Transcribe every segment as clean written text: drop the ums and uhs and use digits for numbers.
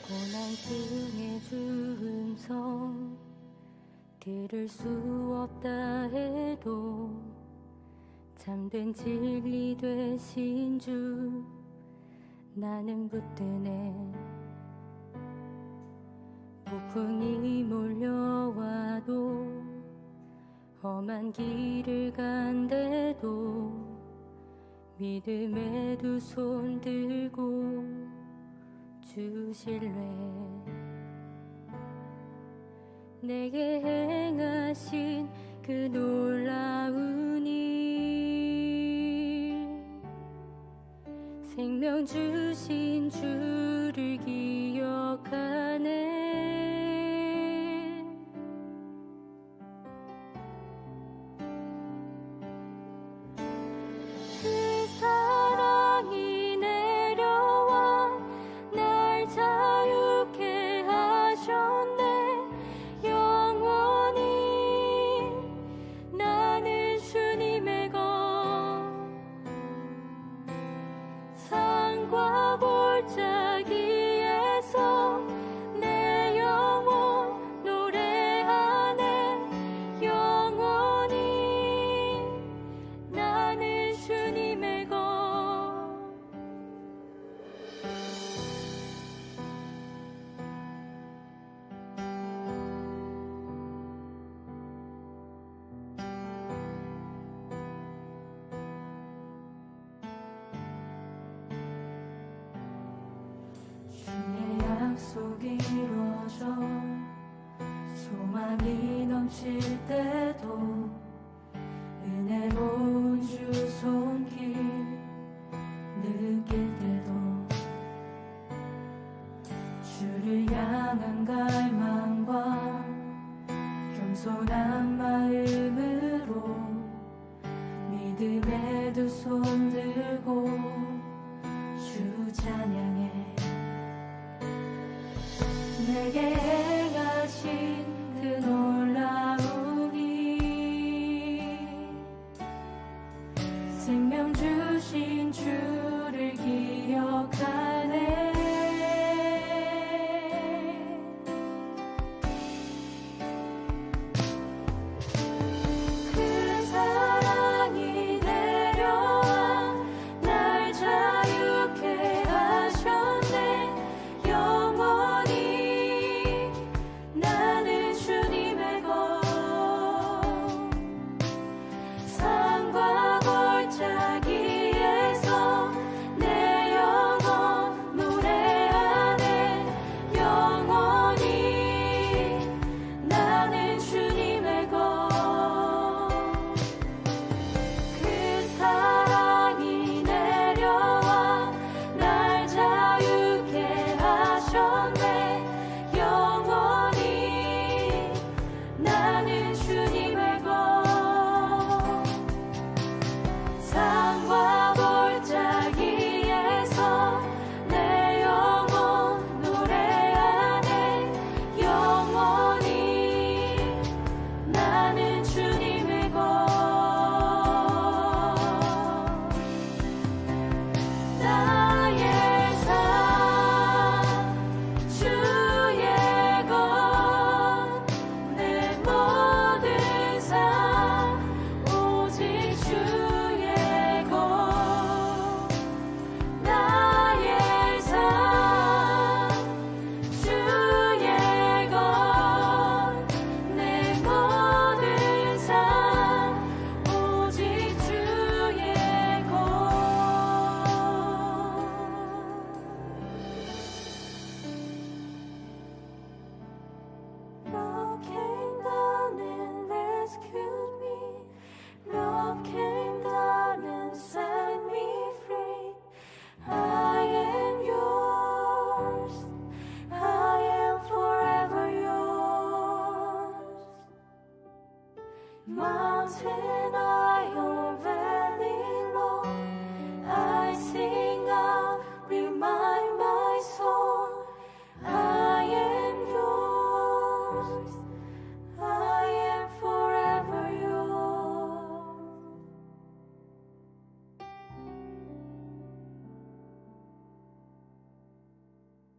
고난증의 주음성 들을 수 없다 해도 참된 진리 되신 주 나는 붙드네. 폭풍이 몰려와도 험한 길을 간대도 믿음의 두 손 들고 주실래. 내게 행하신 그 놀라운 일, 생명 주신 주를 기억하네. 그 사랑이 내려와 날 자유케 하셨네. 영원히 나는 주님의 것, 산과 골짜기에서 내 영혼 노래하네. 영원히 나는 주님의 것. 주의 약속이 이루어져 소망이 넘칠 때도 은혜로운 주 손길 느낄 때도 주를 향한 갈망과 겸손한 마음으로 믿음의 두 손 들고 주 찬양해. 내게 행하신 그 놀라운 일, 생명 주신 주를 기억하네. 그 사랑이 내려와 날 자유케 하셨네. 영원히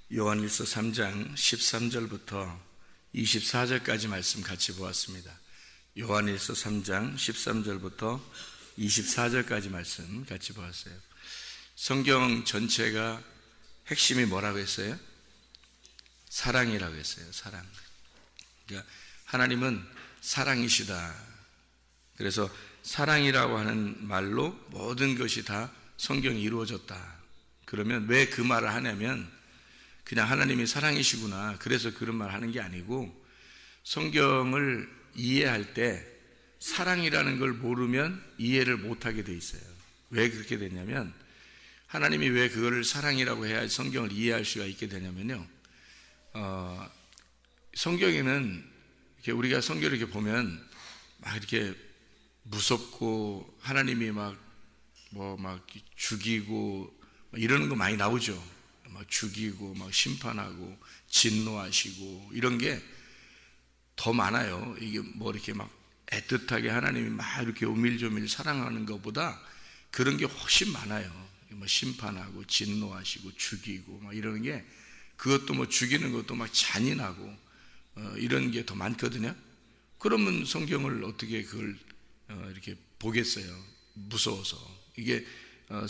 요한일서 3장 13절부터 24절까지 말씀 같이 보았습니다. 요한일서 3장 13절부터 24절까지 말씀 같이 보았어요. 성경 전체가 핵심이 뭐라고 했어요? 사랑이라고 했어요. 사랑. 그러니까 하나님은 사랑이시다. 그래서 사랑이라고 하는 말로 모든 것이 다 성경이 이루어졌다. 그러면 왜 그 말을 하냐면 그냥 하나님이 사랑이시구나, 그래서 그런 말 하는 게 아니고, 성경을 이해할 때 사랑이라는 걸 모르면 이해를 못하게 돼 있어요. 왜 그렇게 됐냐면, 하나님이 왜 그거를 사랑이라고 해야 성경을 이해할 수가 있게 되냐면요, 성경에는 이렇게 우리가 성경을 이렇게 보면 막 이렇게 무섭고 하나님이 막 죽이고 이러는 거 많이 나오죠. 막 죽이고 막 심판하고 진노하시고 이런 게 더 많아요. 이게 뭐 이렇게 막 애틋하게 하나님이 막 이렇게 오밀조밀 사랑하는 것보다 그런 게 훨씬 많아요. 뭐 심판하고 진노하시고 죽이고 막 이러는 게, 그것도 뭐 죽이는 것도 막 잔인하고 이런 게 더 많거든요. 그러면 성경을 어떻게 그걸 이렇게 보겠어요? 무서워서. 이게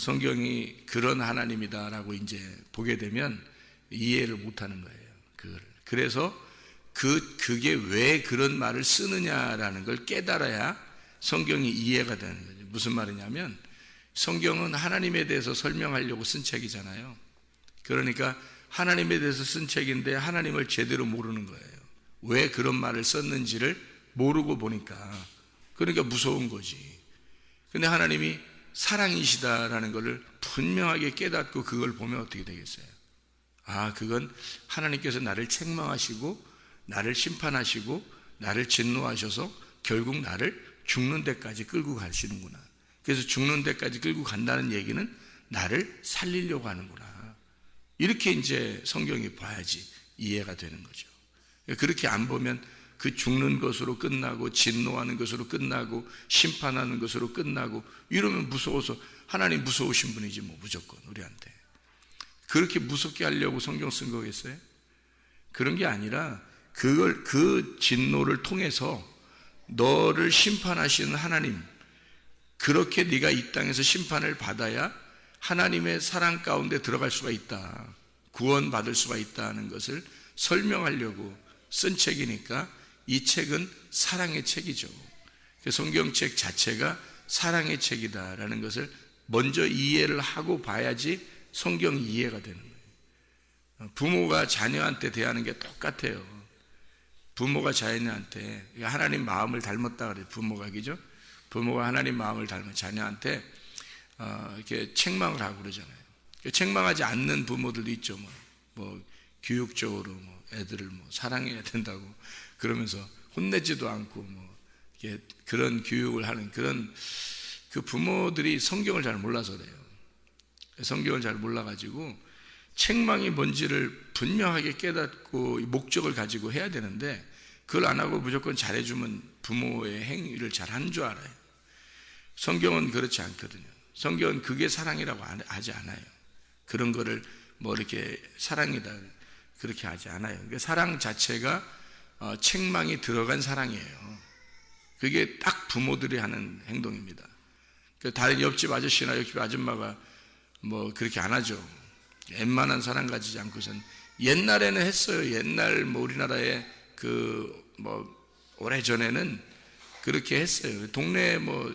성경이 그런 하나님이다라고 이제 보게 되면 이해를 못하는 거예요. 그걸. 그래서 그게 왜 그런 말을 쓰느냐라는 걸 깨달아야 성경이 이해가 되는 거죠. 무슨 말이냐면, 성경은 하나님에 대해서 설명하려고 쓴 책이잖아요. 그러니까 하나님에 대해서 쓴 책인데 하나님을 제대로 모르는 거예요. 왜 그런 말을 썼는지를 모르고 보니까, 그러니까 무서운 거지. 근데 하나님이 사랑이시다라는 것을 분명하게 깨닫고 그걸 보면 어떻게 되겠어요? 아, 그건 하나님께서 나를 책망하시고 나를 심판하시고 나를 진노하셔서 결국 나를 죽는 데까지 끌고 가시는구나. 그래서 죽는 데까지 끌고 간다는 얘기는 나를 살리려고 하는구나. 이렇게 이제 성경이 봐야지 이해가 되는 거죠. 그렇게 안 보면 그 죽는 것으로 끝나고 진노하는 것으로 끝나고 심판하는 것으로 끝나고 이러면 무서워서, 하나님 무서우신 분이지 뭐 무조건 우리한테. 그렇게 무섭게 하려고 성경 쓴 거겠어요? 그런 게 아니라 그 진노를 통해서 너를 심판하시는 하나님, 그렇게 네가 이 땅에서 심판을 받아야 하나님의 사랑 가운데 들어갈 수가 있다, 구원받을 수가 있다는 것을 설명하려고 쓴 책이니까 이 책은 사랑의 책이죠. 성경책 자체가 사랑의 책이다라는 것을 먼저 이해를 하고 봐야지 성경 이해가 되는 거예요. 부모가 자녀한테 대하는 게 똑같아요. 부모가 자녀한테, 하나님 마음을 닮았다 그래요. 부모가, 그죠? 부모가 하나님 마음을 닮은 자녀한테 이렇게 책망을 하고 그러잖아요. 책망하지 않는 부모들도 있죠. 뭐 교육적으로 뭐 애들을 뭐 사랑해야 된다고 그러면서 혼내지도 않고 뭐 이렇게 그런 교육을 하는 그런 그 부모들이 성경을 잘 몰라서 그래요. 성경을 잘 몰라가지고 책망이 뭔지를 분명하게 깨닫고 목적을 가지고 해야 되는데, 그걸 안 하고 무조건 잘해주면 부모의 행위를 잘하는 줄 알아요. 성경은 그렇지 않거든요. 성경은 그게 사랑이라고 하지 않아요. 그런 거를 뭐 이렇게 사랑이다 그렇게 하지 않아요. 그러니까 사랑 자체가 책망이 들어간 사랑이에요. 그게 딱 부모들이 하는 행동입니다. 다른 옆집 아저씨나 옆집 아줌마가 뭐 그렇게 안 하죠. 웬만한 사랑 가지지 않고선. 옛날에는 했어요. 옛날 뭐 우리나라에 오래전에는 그렇게 했어요. 동네에 뭐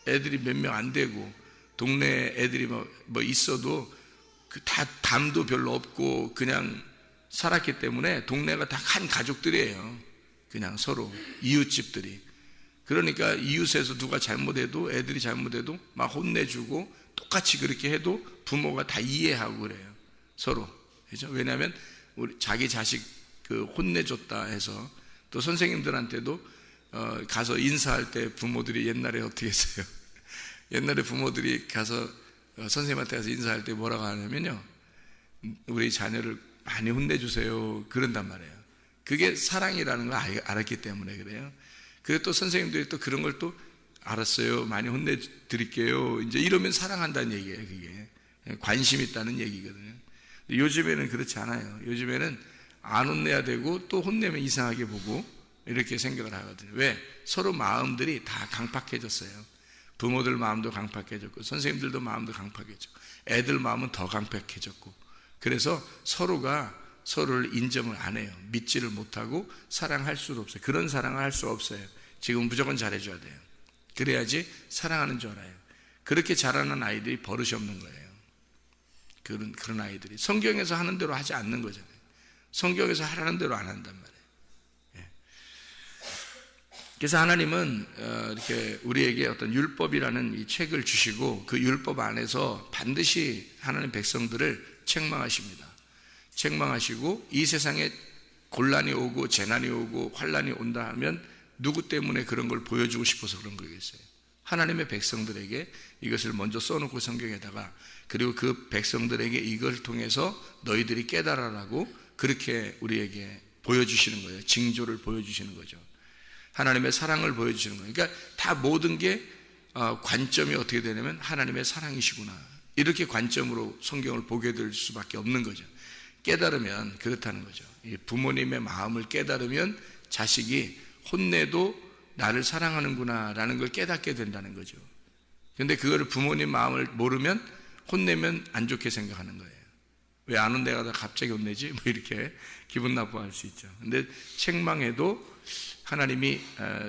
애들이 몇 명 안 되고 동네 애들이 뭐 있어도 다 담도 별로 없고 그냥 살았기 때문에 동네가 다 한 가족들이에요. 그냥 서로 이웃집들이. 그러니까 이웃에서 누가 잘못해도, 애들이 잘못해도 막 혼내주고 똑같이 그렇게 해도 부모가 다 이해하고 그래요. 서로. 그죠? 왜냐하면 우리 자기 자식 혼내줬다 해서, 또 선생님들한테도 가서 인사할 때 부모들이 옛날에 어떻게 했어요? 옛날에 부모들이 가서 선생님한테 가서 인사할 때 뭐라고 하냐면요, 우리 자녀를 많이 혼내주세요 그런단 말이에요. 그게 사랑이라는 걸 알았기 때문에 그래요. 그래서 또 선생님들이 또 그런 걸 또 알았어요, 많이 혼내드릴게요 이제 이러면 사랑한다는 얘기예요. 그게 관심 있다는 얘기거든요. 요즘에는 그렇지 않아요. 요즘에는 안 혼내야 되고 또 혼내면 이상하게 보고 이렇게 생각을 하거든요. 왜? 서로 마음들이 다 강팍해졌어요. 부모들 마음도 강팍해졌고 선생님들도 마음도 강팍해졌고 애들 마음은 더 강팍해졌고, 그래서 서로가 서로를 인정을 안 해요. 믿지를 못하고 사랑할 수도 없어요. 그런 사랑을 할 수 없어요. 지금 무조건 잘해줘야 돼요. 그래야지 사랑하는 줄 알아요. 그렇게 자라는 아이들이 버릇이 없는 거예요. 그런 아이들이 성경에서 하는 대로 하지 않는 거잖아요. 성경에서 하라는 대로 안 한단 말이에요. 예. 그래서 하나님은 이렇게 우리에게 어떤 율법이라는 이 책을 주시고 그 율법 안에서 반드시 하나님 백성들을 책망하십니다. 책망하시고 이 세상에 곤란이 오고 재난이 오고 환란이 온다 하면 누구 때문에 그런 걸 보여주고 싶어서 그런 거겠어요? 하나님의 백성들에게 이것을 먼저 써놓고 성경에다가, 그리고 그 백성들에게 이걸 통해서 너희들이 깨달아라고 그렇게 우리에게 보여주시는 거예요. 징조를 보여주시는 거죠. 하나님의 사랑을 보여주시는 거예요. 그러니까 다 모든 게 관점이 어떻게 되냐면 하나님의 사랑이시구나, 이렇게 관점으로 성경을 보게 될 수밖에 없는 거죠. 깨달으면 그렇다는 거죠. 부모님의 마음을 깨달으면 자식이 혼내도 나를 사랑하는구나 라는 걸 깨닫게 된다는 거죠. 그런데 그거를 부모님 마음을 모르면 혼내면 안 좋게 생각하는 거예요. 왜 안 혼내가 다 갑자기 혼내지? 뭐 이렇게 기분 나빠할 수 있죠. 근데 책망해도 하나님이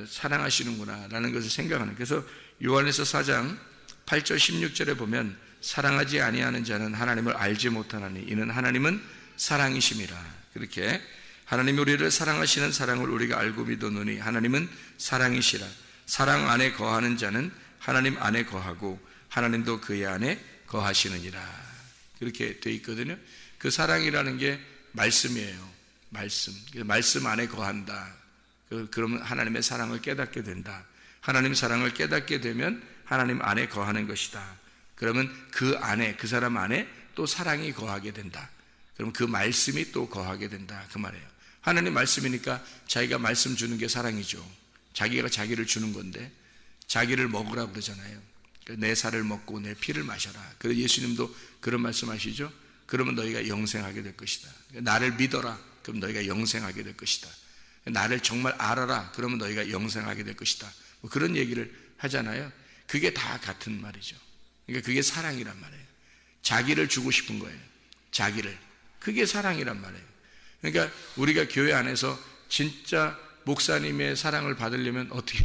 사랑하시는구나 라는 것을 생각하는. 그래서 요한에서 4장 8절 16절에 보면 사랑하지 아니하는 자는 하나님을 알지 못하나니 이는 하나님은 사랑이심이라. 그렇게 하나님이 우리를 사랑하시는 사랑을 우리가 알고 믿었노니 하나님은 사랑이시라. 사랑 안에 거하는 자는 하나님 안에 거하고 하나님도 그의 안에 거하시느니라. 그렇게 돼 있거든요. 그 사랑이라는 게 말씀이에요. 말씀 안에 거한다. 그러면 하나님의 사랑을 깨닫게 된다. 하나님의 사랑을 깨닫게 되면 하나님 안에 거하는 것이다. 그러면 그 안에, 그 사람 안에 또 사랑이 거하게 된다. 그럼 그 말씀이 또 거하게 된다, 그 말이에요. 하나님 말씀이니까 자기가 말씀 주는 게 사랑이죠. 자기가 자기를 주는 건데 자기를 먹으라고 그러잖아요. 내 살을 먹고 내 피를 마셔라. 그래서 예수님도 그런 말씀하시죠. 그러면 너희가 영생하게 될 것이다. 나를 믿어라. 그럼 너희가 영생하게 될 것이다. 나를 정말 알아라. 그러면 너희가 영생하게 될 것이다. 뭐 그런 얘기를 하잖아요. 그게 다 같은 말이죠. 그러니까 그게 사랑이란 말이에요. 자기를 주고 싶은 거예요. 자기를. 그게 사랑이란 말이에요. 그러니까 우리가 교회 안에서 진짜 목사님의 사랑을 받으려면 어떻게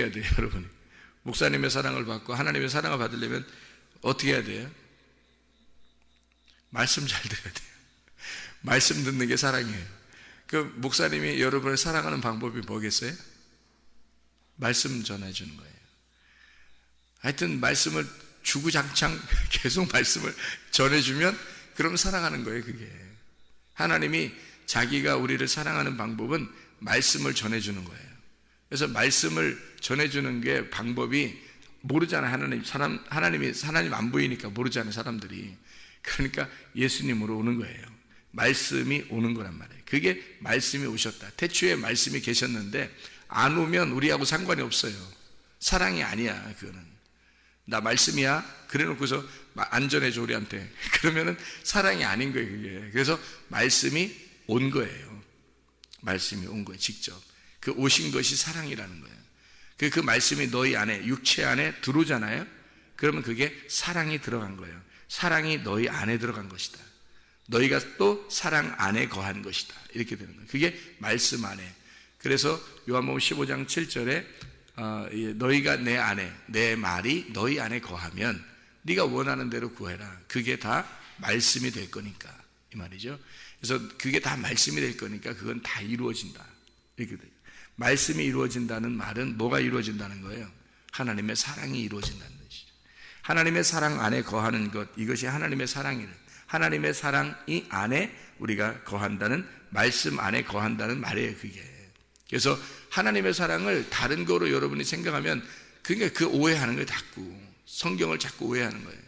해야 돼요, 여러분이? 목사님의 사랑을 받고 하나님의 사랑을 받으려면 어떻게 해야 돼요? 말씀 잘 들어야 돼요. 말씀 듣는 게 사랑이에요. 그 목사님이 여러분을 사랑하는 방법이 뭐겠어요? 말씀 전해주는 거예요. 하여튼 말씀을 주구장창 계속 말씀을 전해주면 그럼 사랑하는 거예요, 그게. 하나님이 자기가 우리를 사랑하는 방법은 말씀을 전해주는 거예요. 그래서 말씀을 전해주는 게 방법이 모르잖아요. 하나님 안 보이니까 모르잖아요, 사람들이. 그러니까 예수님으로 오는 거예요. 말씀이 오는 거란 말이에요. 그게 말씀이 오셨다. 태초에 말씀이 계셨는데 안 오면 우리하고 상관이 없어요. 사랑이 아니야, 그거는. 나 말씀이야? 그래 놓고서 안 전해줘, 우리한테. 그러면은 사랑이 아닌 거예요, 그게. 그래서 말씀이 온 거예요. 말씀이 온 거예요, 직접. 그 오신 것이 사랑이라는 거예요. 그 말씀이 너희 안에, 육체 안에 들어오잖아요? 그러면 그게 사랑이 들어간 거예요. 사랑이 너희 안에 들어간 것이다. 너희가 또 사랑 안에 거한 것이다. 이렇게 되는 거예요. 그게 말씀 안에. 그래서 요한복음 15장 7절에 너희가 내 안에, 내 말이 너희 안에 거하면 네가 원하는 대로 구해라. 그게 다 말씀이 될 거니까, 이 말이죠. 그래서 그게 다 말씀이 될 거니까 그건 다 이루어진다. 이렇게 돼요. 말씀이 이루어진다는 말은 뭐가 이루어진다는 거예요? 하나님의 사랑이 이루어진다는 것이죠. 하나님의 사랑 안에 거하는 것, 이것이 하나님의 사랑이래. 하나님의 사랑이 안에 우리가 거한다는, 말씀 안에 거한다는 말이에요, 그게. 그래서 하나님의 사랑을 다른 거로 여러분이 생각하면 그러니까 그 오해하는 거예요. 자꾸 성경을 자꾸 오해하는 거예요.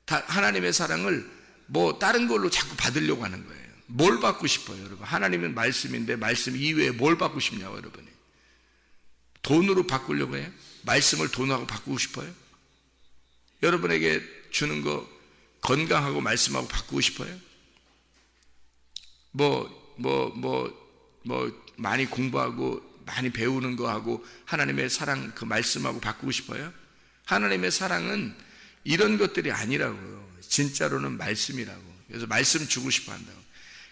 하나님의 사랑을 뭐 다른 걸로 자꾸 받으려고 하는 거예요. 뭘 받고 싶어요, 여러분? 하나님은 말씀인데 말씀 이외에 뭘 받고 싶냐고, 여러분이. 돈으로 바꾸려고 해요? 말씀을 돈하고 바꾸고 싶어요? 여러분에게 주는 거 건강하고 말씀하고 바꾸고 싶어요? 많이 공부하고 많이 배우는 거 하고 하나님의 사랑 그 말씀하고 바꾸고 싶어요? 하나님의 사랑은 이런 것들이 아니라고요. 진짜로는 말씀이라고. 그래서 말씀 주고 싶어 한다고.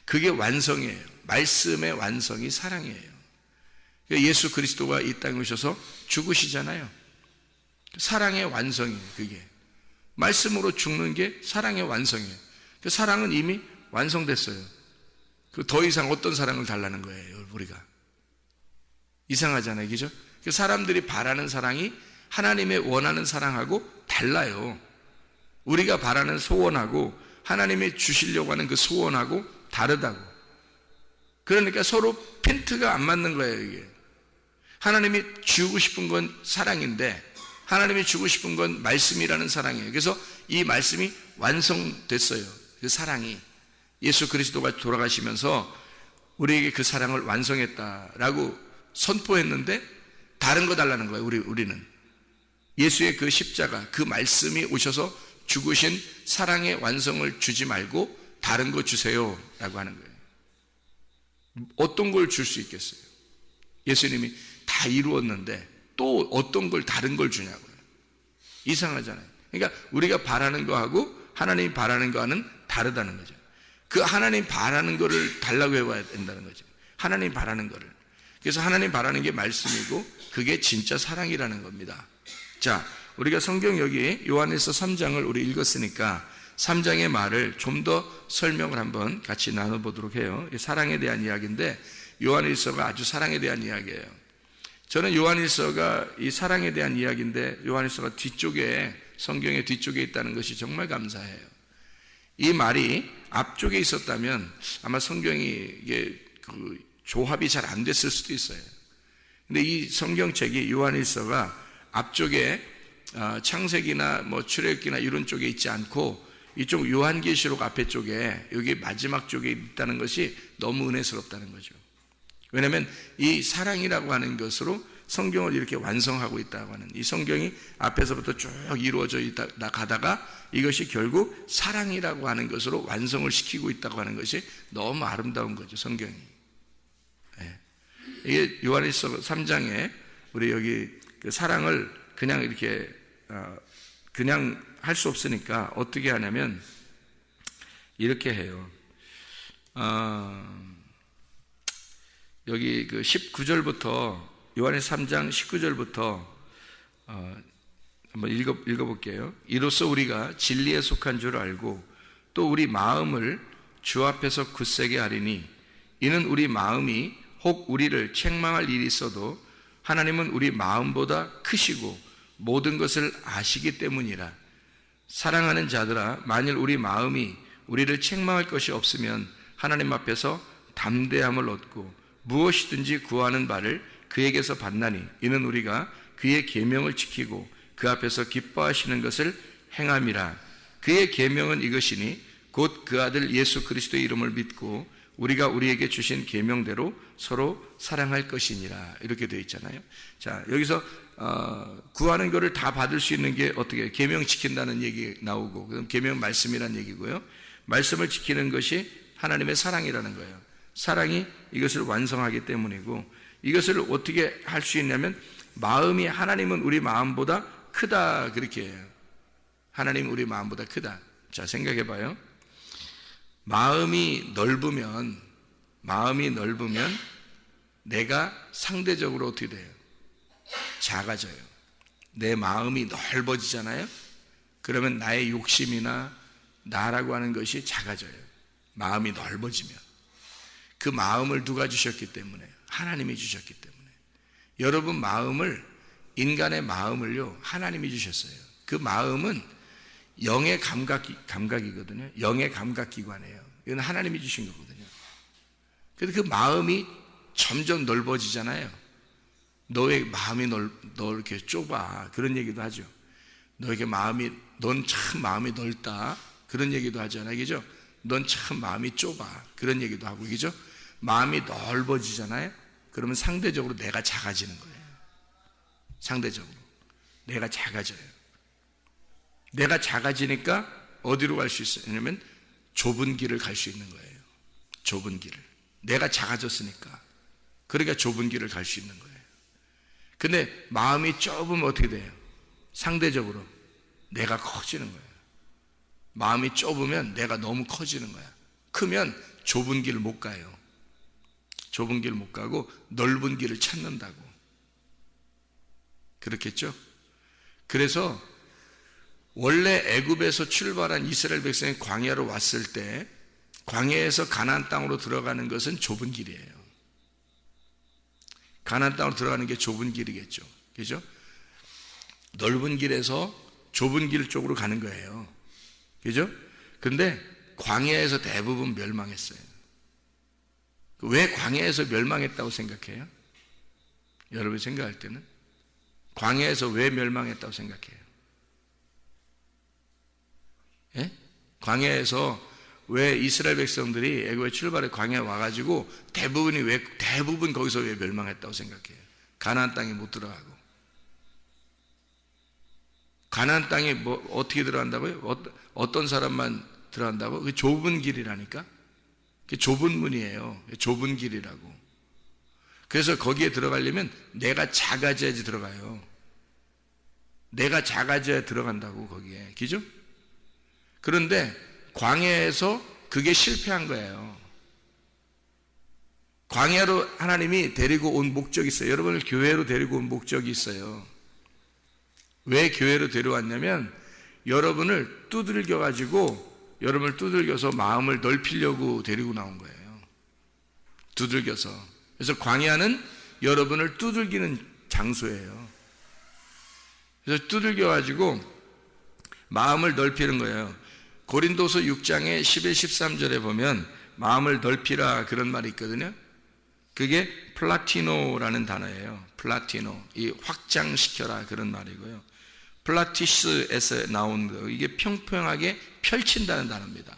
그게 완성이에요. 말씀의 완성이 사랑이에요. 예수 그리스도가 이 땅에 오셔서 죽으시잖아요. 사랑의 완성이에요. 그게 말씀으로 죽는 게 사랑의 완성이에요. 그 사랑은 이미 완성됐어요. 그 더 이상 어떤 사랑을 달라는 거예요, 우리가. 이상하잖아요, 그죠? 그 사람들이 바라는 사랑이 하나님의 원하는 사랑하고 달라요. 우리가 바라는 소원하고 하나님이 주시려고 하는 그 소원하고 다르다고. 그러니까 서로 핀트가 안 맞는 거예요, 이게. 하나님이 주고 싶은 건 사랑인데 하나님이 주고 싶은 건 말씀이라는 사랑이에요. 그래서 이 말씀이 완성됐어요. 그 사랑이 예수 그리스도가 돌아가시면서 우리에게 그 사랑을 완성했다라고 선포했는데 다른 거 달라는 거예요. 우리는 예수의 그 십자가, 그 말씀이 오셔서 죽으신 사랑의 완성을 주지 말고 다른 거 주세요 라고 하는 거예요. 어떤 걸 줄 수 있겠어요? 예수님이 다 이루었는데 또 어떤 걸 다른 걸 주냐고요. 이상하잖아요. 그러니까 우리가 바라는 거하고 하나님이 바라는 거와는 다르다는 거죠. 그 하나님 바라는 거를 달라고 해봐야 된다는 거죠. 하나님 바라는 거를. 그래서 하나님 바라는 게 말씀이고 그게 진짜 사랑이라는 겁니다. 자, 우리가 성경 여기 요한일서 3장을 우리 읽었으니까 3장의 말을 좀 더 설명을 한번 같이 나눠보도록 해요. 사랑에 대한 이야기인데 요한일서가 아주 사랑에 대한 이야기예요. 저는 요한일서가 이 사랑에 대한 이야기인데 요한일서가 뒤쪽에, 성경의 뒤쪽에 있다는 것이 정말 감사해요. 이 말이 앞쪽에 있었다면 아마 성경이 이게 그 조합이 잘 안 됐을 수도 있어요. 근데 이 성경책이 요한일서가 앞쪽에 창세기나 출애굽기나 이런 쪽에 있지 않고 이쪽 요한계시록 앞에 쪽에 여기 마지막 쪽에 있다는 것이 너무 은혜스럽다는 거죠. 왜냐하면 이 사랑이라고 하는 것으로 성경을 이렇게 완성하고 있다고 하는, 이 성경이 앞에서부터 쭉 이루어져 가다가 이것이 결국 사랑이라고 하는 것으로 완성을 시키고 있다고 하는 것이 너무 아름다운 거죠, 성경이. 이게 요한일서 3장에 우리 여기 그 사랑을 그냥 이렇게 그냥 할 수 없으니까 어떻게 하냐면 이렇게 해요. 여기 그 19절부터 요한일서 3장 19절부터 한번 읽어볼게요. 이로써 우리가 진리에 속한 줄 알고 또 우리 마음을 주 앞에서 굳세게 하리니 이는 우리 마음이 혹 우리를 책망할 일이 있어도 하나님은 우리 마음보다 크시고 모든 것을 아시기 때문이라. 사랑하는 자들아, 만일 우리 마음이 우리를 책망할 것이 없으면 하나님 앞에서 담대함을 얻고 무엇이든지 구하는 바를 그에게서 받나니 이는 우리가 그의 계명을 지키고 그 앞에서 기뻐하시는 것을 행함이라. 그의 계명은 이것이니 곧 그 아들 예수 그리스도의 이름을 믿고 우리가 우리에게 주신 계명대로 서로 사랑할 것이니라. 이렇게 되어 있잖아요. 자, 여기서 구하는 것을 다 받을 수 있는 게 어떻게 계명 지킨다는 얘기 나오고, 그럼 계명 말씀이라는 얘기고요. 말씀을 지키는 것이 하나님의 사랑이라는 거예요. 사랑이 이것을 완성하기 때문이고, 이것을 어떻게 할 수 있냐면 마음이, 하나님은 우리 마음보다 크다, 그렇게 해요. 하나님은 우리 마음보다 크다. 자, 생각해 봐요. 마음이 넓으면 내가 상대적으로 어떻게 돼요? 작아져요. 내 마음이 넓어지잖아요. 그러면 나의 욕심이나 나라고 하는 것이 작아져요. 마음이 넓어지면. 그 마음을 누가 주셨기 때문에? 하나님이 주셨기 때문에. 여러분 마음을, 인간의 마음을요, 하나님이 주셨어요. 그 마음은 영의 감각이거든요. 영의 감각기관이에요. 이건 하나님이 주신 거거든요. 그래서 그 마음이 점점 넓어지잖아요. 너의 마음이 너 이렇게 좁아, 그런 얘기도 하죠. 너에게 넌 참 마음이 넓다, 그런 얘기도 하잖아요. 그죠? 넌 참 마음이 좁아, 그런 얘기도 하고, 그죠? 마음이 넓어지잖아요. 그러면 상대적으로 내가 작아지는 거예요. 상대적으로 내가 작아져요. 내가 작아지니까 어디로 갈 수 있냐면 좁은 길을 갈 수 있는 거예요. 좁은 길을. 내가 작아졌으니까. 그러니까 좁은 길을 갈 수 있는 거예요. 근데 마음이 좁으면 어떻게 돼요? 상대적으로 내가 커지는 거예요. 마음이 좁으면 내가 너무 커지는 거야. 크면 좁은 길을 못 가요. 좁은 길을 못 가고 넓은 길을 찾는다고. 그렇겠죠? 그래서 원래 애굽에서 출발한 이스라엘 백성이 광야로 왔을 때 광야에서 가나안 땅으로 들어가는 것은 좁은 길이에요. 가나안 땅으로 들어가는 게 좁은 길이겠죠. 그죠? 넓은 길에서 좁은 길 쪽으로 가는 거예요. 그죠? 근데 광야에서 대부분 멸망했어요. 왜 광야에서 멸망했다고 생각해요? 여러분이 생각할 때는 광야에서 왜 멸망했다고 생각해요? 예? 광야에서 왜 이스라엘 백성들이 애굽에 출발해 광야에 와가지고 대부분 거기서 왜 멸망했다고 생각해요? 가나안 땅에 못 들어가고. 가나안 땅에 뭐 어떻게 들어간다고요? 어떤 사람만 들어간다고? 그 좁은 길이라니까. 그 좁은 문이에요. 좁은 길이라고. 그래서 거기에 들어가려면 내가 작아져야지 들어가요. 내가 작아져야 들어간다고 거기에. 그죠? 그런데 광야에서 그게 실패한 거예요. 광야로 하나님이 데리고 온 목적이 있어요. 여러분을 교회로 데리고 온 목적이 있어요. 왜 교회로 데려왔냐면 여러분을 두들겨서 마음을 넓히려고 데리고 나온 거예요. 두들겨서. 그래서 광야는 여러분을 두들기는 장소예요. 그래서 두들겨가지고 마음을 넓히는 거예요. 고린도서 6장의 11, 13절에 보면 마음을 넓히라 그런 말이 있거든요. 그게 플라티노라는 단어예요. 플라티노. 이 확장시켜라 그런 말이고요. 플라티스에서 나온 거. 이게 평평하게 펼친다는 단어입니다.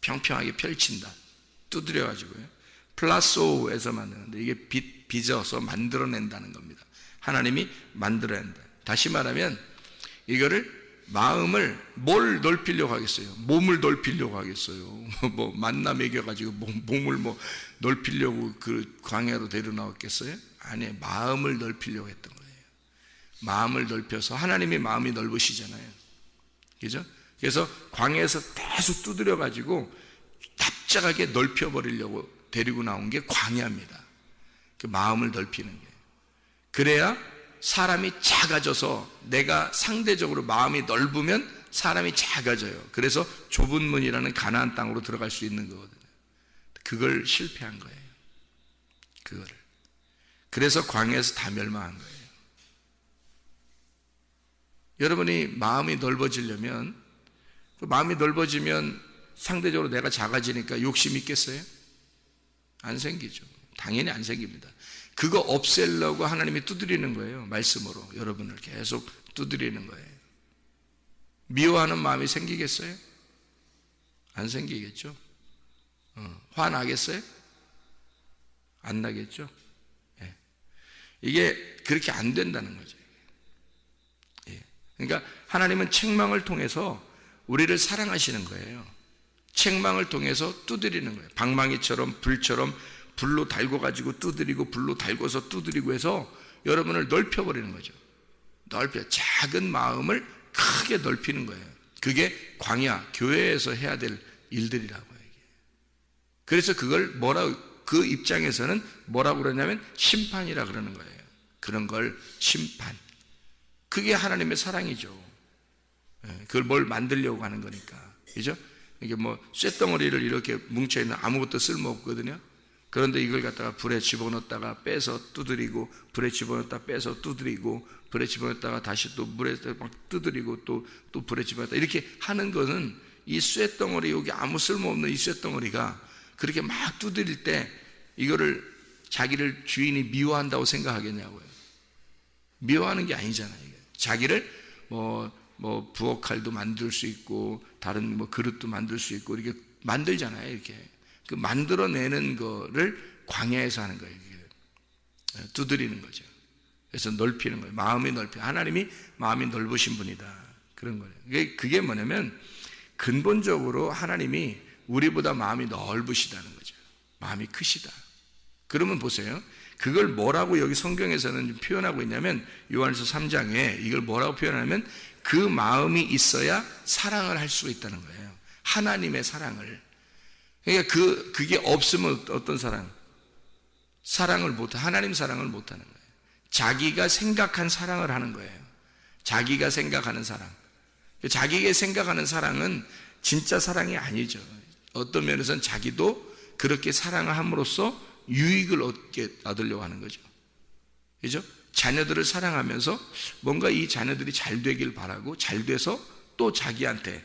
평평하게 펼친다. 두드려가지고요. 플라소에서 만드는데 이게 빚어서 만들어낸다는 겁니다. 하나님이 만들어낸다. 다시 말하면 이거를 마음을 뭘 넓히려고 하겠어요? 몸을 넓히려고 하겠어요? 뭐 만나 먹여가지고 몸을 뭐 넓히려고 그 광야로 데려 나왔겠어요? 아니, 마음을 넓히려고 했던 거예요. 마음을 넓혀서 하나님이 마음이 넓으시잖아요. 그죠? 그래서 광야에서 계속 두드려가지고 납작하게 넓혀버리려고 데리고 나온 게 광야입니다. 그 마음을 넓히는 게. 그래야 사람이 작아져서 내가 상대적으로 마음이 넓으면 사람이 작아져요. 그래서 좁은 문이라는 가나안 땅으로 들어갈 수 있는 거거든요. 그걸 실패한 거예요. 그거를. 그래서 광야에서 다 멸망한 거예요. 여러분이 마음이 넓어지려면, 마음이 넓어지면 상대적으로 내가 작아지니까 욕심이 있겠어요? 안 생기죠. 당연히 안 생깁니다. 그거 없애려고 하나님이 두드리는 거예요. 말씀으로 여러분을 계속 두드리는 거예요. 미워하는 마음이 생기겠어요? 안 생기겠죠. 화나겠어요? 안 나겠죠. 예. 이게 그렇게 안 된다는 거죠. 예. 그러니까 하나님은 책망을 통해서 우리를 사랑하시는 거예요. 책망을 통해서 두드리는 거예요. 방망이처럼 불처럼 불로 달고 가지고 두드리고 불로 달고서 두드리고 해서 여러분을 넓혀버리는 거죠. 작은 마음을 크게 넓히는 거예요. 그게 광야, 교회에서 해야 될 일들이라고 해요. 그래서 그걸 그 입장에서는 뭐라고 그러냐면 심판이라 그러는 거예요. 그런 걸 심판. 그게 하나님의 사랑이죠. 그걸 뭘 만들려고 하는 거니까. 그죠? 이게 뭐 쇳덩어리를 이렇게 뭉쳐있는 아무것도 쓸모없거든요. 그런데 이걸 갖다가 불에 집어넣었다가 빼서 두드리고, 불에 집어넣었다가 빼서 두드리고, 불에 집어넣었다가 다시 또 물에 막 두드리고, 또 불에 집어넣었다 이렇게 하는 것은 이 쇳덩어리, 여기 아무 쓸모없는 이 쇳덩어리가 그렇게 막 두드릴 때 이거를 자기를 주인이 미워한다고 생각하겠냐고요. 미워하는 게 아니잖아요. 자기를 뭐 부엌칼도 만들 수 있고 다른 뭐 그릇도 만들 수 있고 이렇게 만들잖아요. 이렇게 그 만들어내는 거를 광야에서 하는 거예요. 두드리는 거죠. 그래서 넓히는 거예요. 마음이 넓혀. 하나님이 마음이 넓으신 분이다. 그런 거예요. 그게 뭐냐면 근본적으로 하나님이 우리보다 마음이 넓으시다는 거죠. 마음이 크시다. 그러면 보세요. 그걸 뭐라고 여기 성경에서는 표현하고 있냐면 요한일서 3장에 이걸 뭐라고 표현하냐면 그 마음이 있어야 사랑을 할 수가 있다는 거예요. 하나님의 사랑을. 그러니까 그게 없으면 어떤 사랑? 하나님 사랑을 못하는 거예요. 자기가 생각한 사랑을 하는 거예요. 자기가 생각하는 사랑. 자기가 생각하는 사랑은 진짜 사랑이 아니죠. 어떤 면에서는 자기도 그렇게 사랑을 함으로써 유익을 얻으려고 하는 거죠. 그죠? 자녀들을 사랑하면서 뭔가 이 자녀들이 잘 되길 바라고 잘 돼서 또 자기한테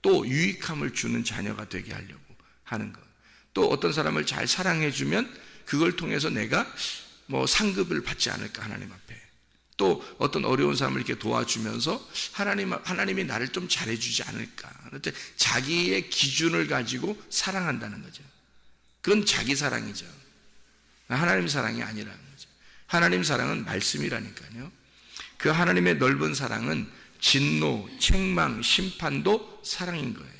또 유익함을 주는 자녀가 되게 하려고 하는 것. 또 어떤 사람을 잘 사랑해주면 그걸 통해서 내가 뭐 상급을 받지 않을까 하나님 앞에. 또 어떤 어려운 사람을 이렇게 도와주면서 하나님이 나를 좀 잘해주지 않을까. 자기의 기준을 가지고 사랑한다는 거죠. 그건 자기 사랑이죠. 하나님 사랑이 아니라는 거죠. 하나님 사랑은 말씀이라니까요. 그 하나님의 넓은 사랑은 진노, 책망, 심판도 사랑인 거예요.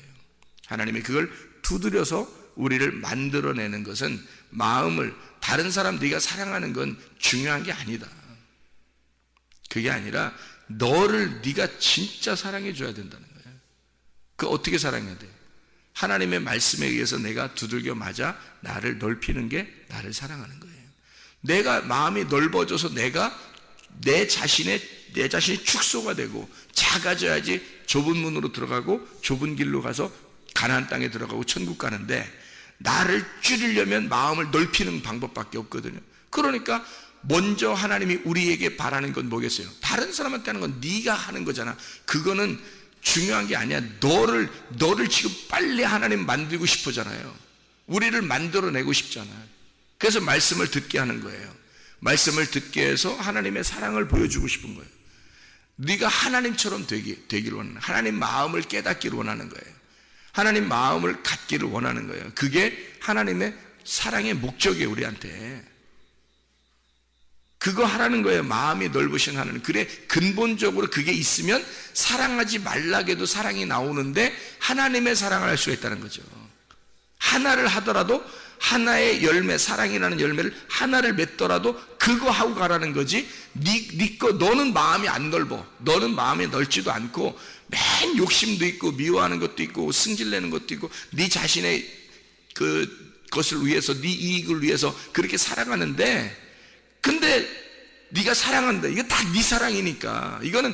하나님이 그걸 두드려서 우리를 만들어내는 것은 마음을 다른 사람 네가 사랑하는 건 중요한 게 아니다. 그게 아니라 너를 네가 진짜 사랑해 줘야 된다는 거예요. 그 어떻게 사랑해야 돼? 하나님의 말씀에 의해서 내가 두들겨 맞아 나를 넓히는 게 나를 사랑하는 거예요. 내가 마음이 넓어져서 내가 내 자신이 축소가 되고 작아져야지 좁은 문으로 들어가고 좁은 길로 가서 가나안 땅에 들어가고 천국 가는데 나를 줄이려면 마음을 넓히는 방법밖에 없거든요. 그러니까 먼저 하나님이 우리에게 바라는 건 뭐겠어요? 다른 사람한테 하는 건 네가 하는 거잖아. 그거는 중요한 게 아니야. 너를 지금 빨리 하나님 만들고 싶어잖아요. 우리를 만들어내고 싶잖아요. 그래서 말씀을 듣게 하는 거예요. 말씀을 듣게 해서 하나님의 사랑을 보여주고 싶은 거예요. 네가 하나님처럼 되기를 원하는, 하나님 마음을 깨닫기를 원하는 거예요. 하나님 마음을 갖기를 원하는 거예요. 그게 하나님의 사랑의 목적이에요. 우리한테 그거 하라는 거예요. 마음이 넓으신 하나님. 그래 근본적으로 그게 있으면 사랑하지 말라게도 사랑이 나오는데 하나님의 사랑을 할 수가 있다는 거죠. 하나를 하더라도 하나의 열매, 사랑이라는 열매를 하나를 맺더라도 그거 하고 가라는 거지. 너는 마음이 안 넓어. 너는 마음이 넓지도 않고 맨 욕심도 있고 미워하는 것도 있고 승질내는 것도 있고 네 자신의 그것을 위해서 네 이익을 위해서 그렇게 살아가는데 근데 네가 사랑한다. 이거 다 네 사랑이니까 이거는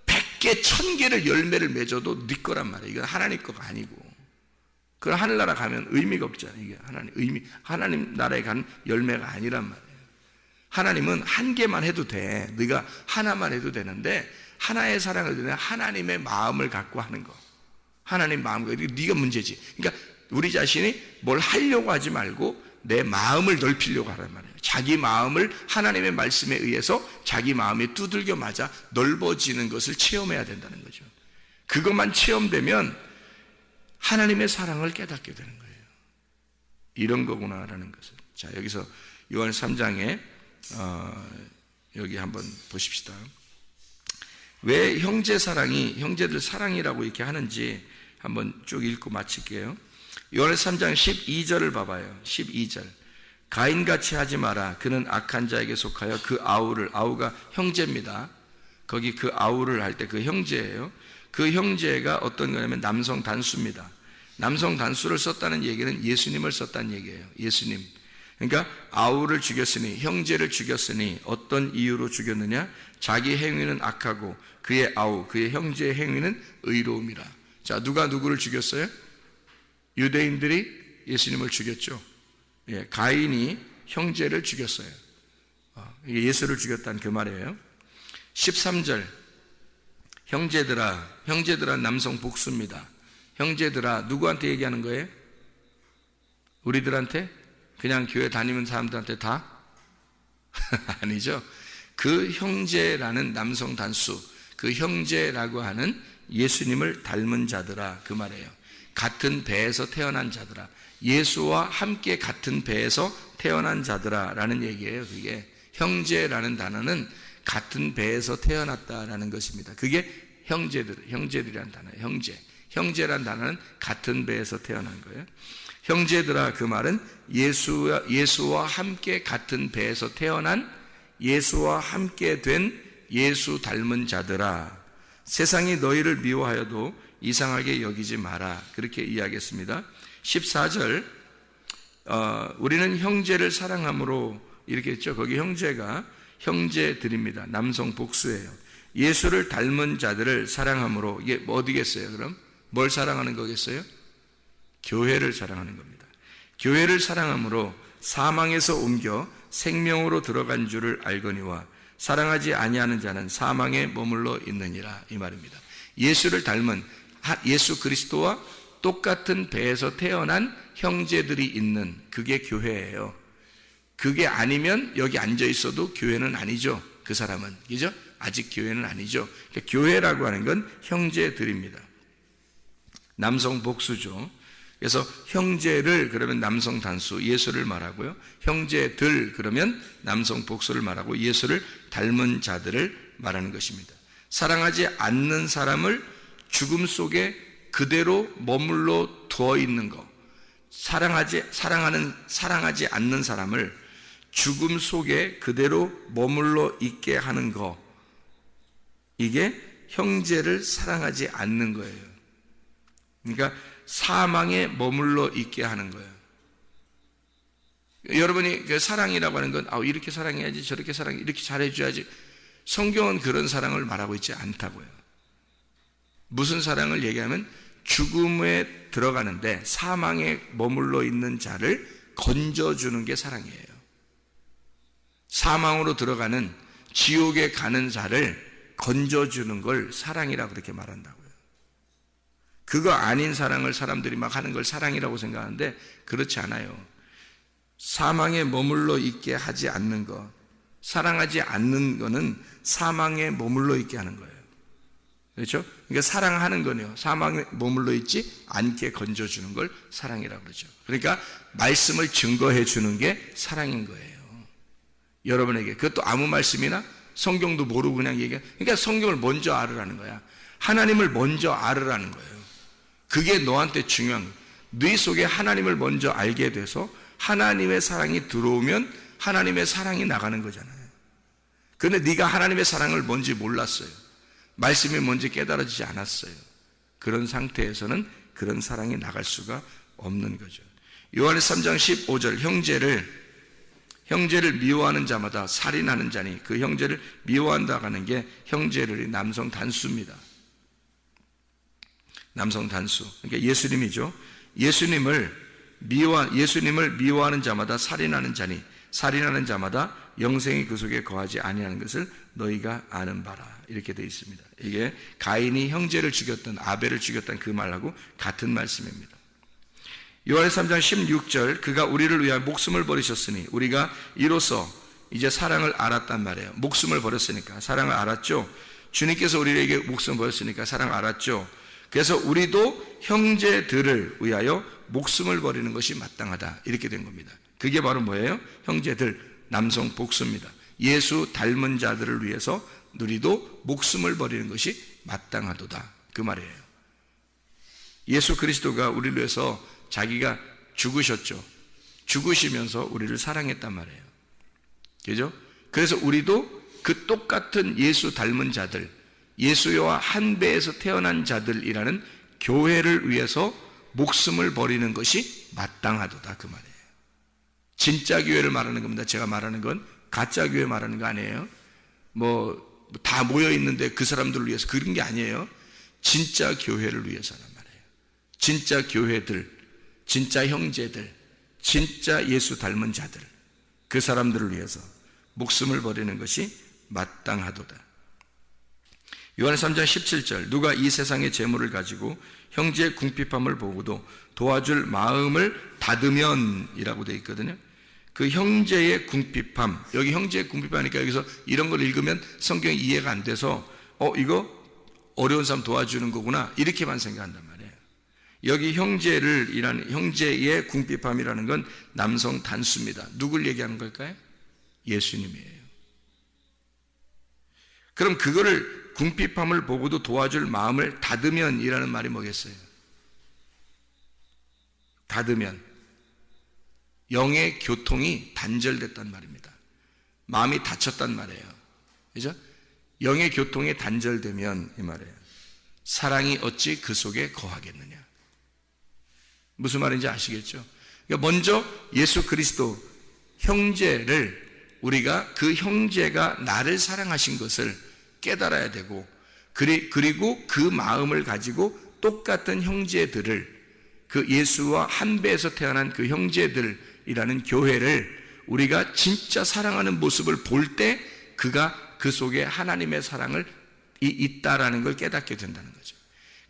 100개, 1000개를 열매를 맺어도 네 거란 말이야. 이건 하나님 거가 아니고. 그럼 하늘나라 가면 의미가 없잖아요. 이게 하나님 나라에 가는 열매가 아니란 말이에요. 하나님은 한 개만 해도 돼. 네가 하나만 해도 되는데 하나의 사랑을 드려 하나님의 마음을 갖고 하는 거. 하나님 마음과 네가 문제지. 그러니까 우리 자신이 뭘 하려고 하지 말고 내 마음을 넓히려고 하란 말이에요. 자기 마음을 하나님의 말씀에 의해서 자기 마음이 두들겨 맞아 넓어지는 것을 체험해야 된다는 거죠. 그것만 체험되면 하나님의 사랑을 깨닫게 되는 거예요. 이런 거구나라는 것을. 자, 여기서 요한 3장에 여기 한번 보십시다. 왜 형제들 사랑이라고 이렇게 하는지 한번 쭉 읽고 마칠게요. 요한 3장 12절을 봐봐요. 12절. 가인같이 하지 마라. 그는 악한 자에게 속하여 그 아우가 형제입니다. 거기 그 아우를 할 때 그 형제예요. 그 형제가 어떤 거냐면 남성 단수입니다. 남성 단수를 썼다는 얘기는 예수님을 썼다는 얘기예요. 예수님. 그러니까 아우를 죽였으니, 형제를 죽였으니 어떤 이유로 죽였느냐? 자기 행위는 악하고 그의 아우, 그의 형제의 행위는 의로움이라. 자, 누가 누구를 죽였어요? 유대인들이 예수님을 죽였죠. 예, 가인이 형제를 죽였어요. 예수를 죽였다는 그 말이에요. 13절. 형제들아 남성 복수입니다. 형제들아 누구한테 얘기하는 거예요? 우리들한테? 그냥 교회 다니는 사람들한테 다? 아니죠. 그 형제라는 남성 단수, 그 형제라고 하는 예수님을 닮은 자들아, 그 말이에요. 같은 배에서 태어난 자들아, 예수와 함께 같은 배에서 태어난 자들아 라는 얘기예요. 그게 형제라는 단어는 같은 배에서 태어났다라는 것입니다. 그게 형제들이라는 단어예요. 형제란 단어는 같은 배에서 태어난 거예요. 형제들아, 그 말은 예수와 함께 같은 배에서 태어난, 예수와 함께 된 예수 닮은 자들아, 세상이 너희를 미워하여도 이상하게 여기지 마라. 그렇게 이야기했습니다. 14절, 우리는 형제를 사랑함으로 이렇게 했죠. 거기 형제가 형제들입니다. 남성 복수예요. 예수를 닮은 자들을 사랑함으로, 이게 뭐 어디겠어요? 그럼 뭘 사랑하는 거겠어요? 교회를 사랑하는 겁니다. 교회를 사랑함으로 사망에서 옮겨 생명으로 들어간 줄을 알거니와 사랑하지 아니하는 자는 사망에 머물러 있느니라, 이 말입니다. 예수를 닮은, 예수 그리스도와 똑같은 배에서 태어난 형제들이 있는, 그게 교회예요. 그게 아니면 여기 앉아 있어도 교회는 아니죠. 그 사람은, 그죠? 아직 교회는 아니죠. 그러니까 교회라고 하는 건 형제들입니다. 남성 복수죠. 그래서 형제를 그러면 남성 단수, 예수를 말하고요. 형제들 그러면 남성 복수를 말하고 예수를 닮은 자들을 말하는 것입니다. 사랑하지 않는 사람을 죽음 속에 그대로 머물러 두어 있는 것, 사랑하지 않는 사람을 죽음 속에 그대로 머물러 있게 하는 것, 이게 형제를 사랑하지 않는 거예요. 그러니까 사망에 머물러 있게 하는 거예요. 여러분이 그 사랑이라고 하는 건 이렇게 사랑해야지, 저렇게 사랑해, 이렇게 잘해줘야지. 성경은 그런 사랑을 말하고 있지 않다고요. 무슨 사랑을 얘기하면 죽음에 들어가는데 사망에 머물러 있는 자를 건져주는 게 사랑이에요. 사망으로 들어가는, 지옥에 가는 자를 건져주는 걸 사랑이라고 그렇게 말한다고요. 그거 아닌 사랑을 사람들이 막 하는 걸 사랑이라고 생각하는데 그렇지 않아요. 사망에 머물러 있게 하지 않는 것, 사랑하지 않는 거는 사망에 머물러 있게 하는 거예요. 그렇죠? 그러니까 사랑하는 거네요. 사망에 머물러 있지 않게 건져주는 걸 사랑이라고 그러죠. 그러니까 말씀을 증거해 주는 게 사랑인 거예요. 여러분에게. 그것도 아무 말씀이나 성경도 모르고 그냥 얘기해. 그러니까 성경을 먼저 알으라는 거야. 하나님을 먼저 알으라는 거예요. 그게 너한테 중요한 거예요. 네 속에 하나님을 먼저 알게 돼서 하나님의 사랑이 들어오면 하나님의 사랑이 나가는 거잖아요. 그런데 네가 하나님의 사랑을 뭔지 몰랐어요. 말씀이 뭔지 깨달아지지 않았어요. 그런 상태에서는 그런 사랑이 나갈 수가 없는 거죠. 요한에서 3장 15절, 형제를 미워하는 자마다 살인하는 자니, 그 형제를 미워한다고 하는 게 형제를 남성 단수입니다. 남성 단수. 그러니까 예수님이죠. 예수님을 미워하는 자마다 살인하는 자니, 살인하는 자마다 영생이 그 속에 거하지 아니하는 것을 너희가 아는 바라. 이렇게 되어 있습니다. 이게 가인이 형제를 죽였던, 아벨을 죽였던 그 말하고 같은 말씀입니다. 요한에서 3장 16절, 그가 우리를 위하여 목숨을 버리셨으니 우리가 이로써 이제 사랑을 알았단 말이에요. 목숨을 버렸으니까 사랑을 알았죠. 주님께서 우리에게 목숨을 버렸으니까 사랑을 알았죠. 그래서 우리도 형제들을 위하여 목숨을 버리는 것이 마땅하다. 이렇게 된 겁니다. 그게 바로 뭐예요? 형제들, 남성 복수입니다. 예수 닮은 자들을 위해서 우리도 목숨을 버리는 것이 마땅하도다. 그 말이에요. 예수 그리스도가 우리를 위해서 자기가 죽으셨죠. 죽으시면서 우리를 사랑했단 말이에요. 그죠? 그래서 우리도 그 똑같은 예수 닮은 자들, 예수와 한 배에서 태어난 자들이라는 교회를 위해서 목숨을 버리는 것이 마땅하도다. 그 말이에요. 진짜 교회를 말하는 겁니다. 제가 말하는 건 가짜 교회 말하는 거 아니에요. 다 모여 있는데 그 사람들을 위해서 그런 게 아니에요. 진짜 교회를 위해서란 말이에요. 진짜 교회들, 진짜 형제들, 진짜 예수 닮은 자들, 그 사람들을 위해서 목숨을 버리는 것이 마땅하도다. 요한의 3장 17절, 누가 이 세상의 재물을 가지고 형제의 궁핍함을 보고도 도와줄 마음을 닫으면 이라고 되어 있거든요. 그 형제의 궁핍함, 여기 형제의 궁핍하니까 여기서 이런 걸 읽으면 성경이 이해가 안 돼서 이거 어려운 사람 도와주는 거구나 이렇게만 생각한단 말이에요. 여기 형제의 궁핍함이라는 건 남성 단수입니다. 누굴 얘기하는 걸까요? 예수님이에요. 그럼 그거를 궁핍함을 보고도 도와줄 마음을 닫으면이라는 말이 뭐겠어요? 닫으면 영의 교통이 단절됐단 말입니다. 마음이 닫혔단 말이에요. 그죠? 영의 교통이 단절되면 이 말이에요. 사랑이 어찌 그 속에 거하겠느냐. 무슨 말인지 아시겠죠? 그러니까 먼저 예수 그리스도 형제를 우리가 그 형제가 나를 사랑하신 것을 깨달아야 되고, 그리고 그 마음을 가지고 똑같은 형제들을, 그 예수와 한 배에서 태어난 그 형제들이라는 교회를 우리가 진짜 사랑하는 모습을 볼 때 그가 그 속에 하나님의 사랑을 있다라는 걸 깨닫게 된다는 거죠.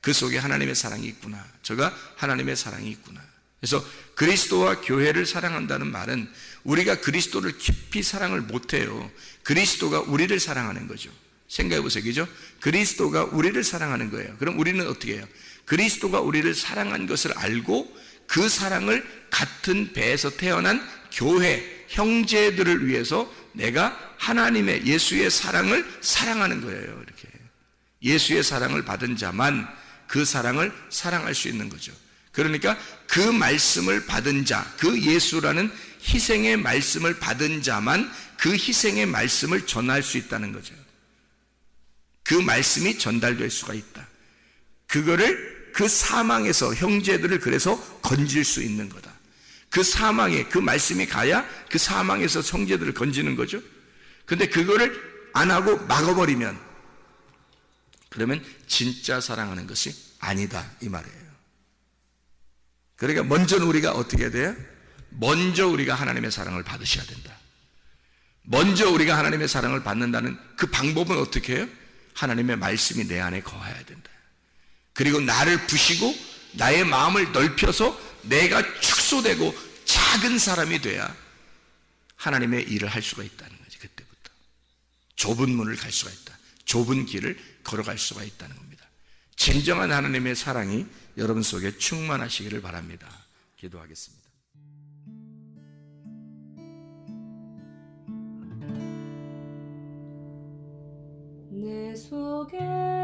그 속에 하나님의 사랑이 있구나. 저가 하나님의 사랑이 있구나. 그래서 그리스도와 교회를 사랑한다는 말은 우리가 그리스도를 깊이 사랑을 못해요. 그리스도가 우리를 사랑하는 거죠. 생각해 보세요. 그죠? 그리스도가 우리를 사랑하는 거예요. 그럼 우리는 어떻게 해요? 그리스도가 우리를 사랑한 것을 알고 그 사랑을 같은 배에서 태어난 교회, 형제들을 위해서 내가 하나님의 예수의 사랑을 사랑하는 거예요. 이렇게 예수의 사랑을 받은 자만 그 사랑을 사랑할 수 있는 거죠. 그러니까 그 말씀을 받은 자, 그 예수라는 희생의 말씀을 받은 자만 그 희생의 말씀을 전할 수 있다는 거죠. 그 말씀이 전달될 수가 있다. 그거를 그 사망에서 형제들을 그래서 건질 수 있는 거다. 그 사망에 그 말씀이 가야 그 사망에서 형제들을 건지는 거죠. 근데 그거를 안 하고 막아버리면 그러면 진짜 사랑하는 것이 아니다 이 말이에요. 그러니까 먼저는 우리가 어떻게 해야 돼요? 먼저 우리가 하나님의 사랑을 받으셔야 된다. 먼저 우리가 하나님의 사랑을 받는다는 그 방법은 어떻게 해요? 하나님의 말씀이 내 안에 거해야 된다. 그리고 나를 부시고 나의 마음을 넓혀서 내가 축소되고 작은 사람이 돼야 하나님의 일을 할 수가 있다는 거지. 그때부터 좁은 문을 갈 수가 있다. 좁은 길을 걸어갈 수가 있다는 겁니다. 진정한 하나님의 사랑이 여러분 속에 충만하시기를 바랍니다. 기도하겠습니다. 내 속에